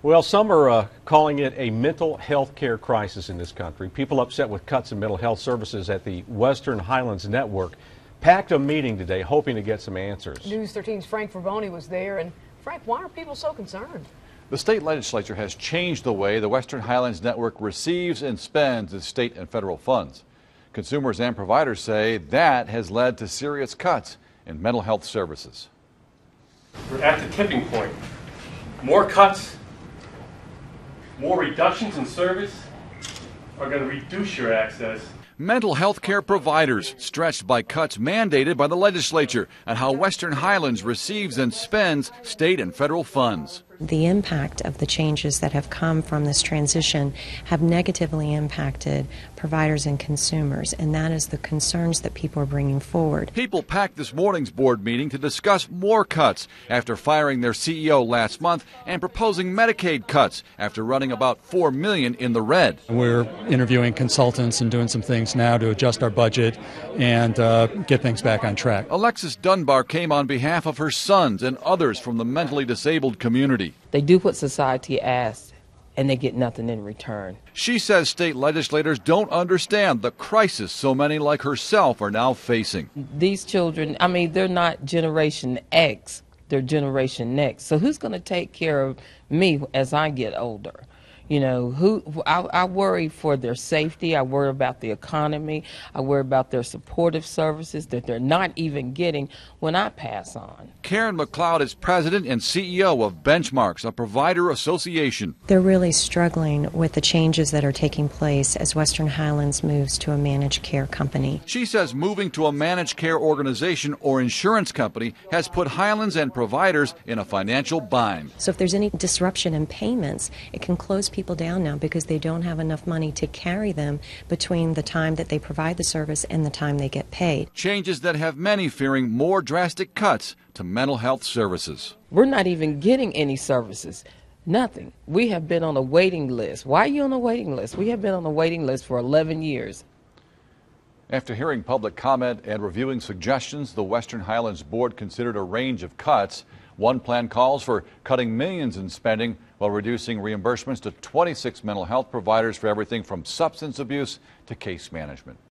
Well, some are calling it a mental health care crisis in this country. People upset with cuts in mental health services at the Western Highlands Network packed a meeting today hoping to get some answers. News 13's Frank Fravoni was there. And Frank, why are people so concerned? The state legislature has changed the way the Western Highlands Network receives and spends its state and federal funds. Consumers and providers say that has led to serious cuts in mental health services. We're at the tipping point. More cuts, more reductions in service are going to reduce your access. Mental health care providers stretched by cuts mandated by the legislature and how Western Highlands receives and spends state and federal funds. The impact of the changes that have come from this transition have negatively impacted providers and consumers, and that is the concerns that people are bringing forward. People packed this morning's board meeting to discuss more cuts after firing their CEO last month and proposing Medicaid cuts after running about $4 million in the red. We're interviewing consultants and doing some things now to adjust our budget and get things back on track. Alexis Dunbar came on behalf of her sons and others from the mentally disabled community. They do what society asks, and they get nothing in return. She says state legislators don't understand the crisis so many like herself are now facing. These children, they're not Generation X, they're Generation Next. So who's going to take care of me as I get older? You know, I worry for their safety. I worry about the economy. I worry about their supportive services that they're not even getting when I pass on. Karen McLeod is president and CEO of Benchmarks, a provider association. They're really struggling with the changes that are taking place as Western Highlands moves to a managed care company. She says moving to a managed care organization or insurance company has put Highlands and providers in a financial bind. So if there's any disruption in payments, it can close people down now because they don't have enough money to carry them between the time that they provide the service and the time they get paid. Changes that have many fearing more drastic cuts to mental health services. We're not even getting any services. Nothing. We have been on a waiting list. Why are you on a waiting list? We have been on a waiting list for 11 years. After hearing public comment and reviewing suggestions, the Western Highlands Board considered a range of cuts. One plan calls for cutting millions in spending while reducing reimbursements to 26 mental health providers for everything from substance abuse to case management.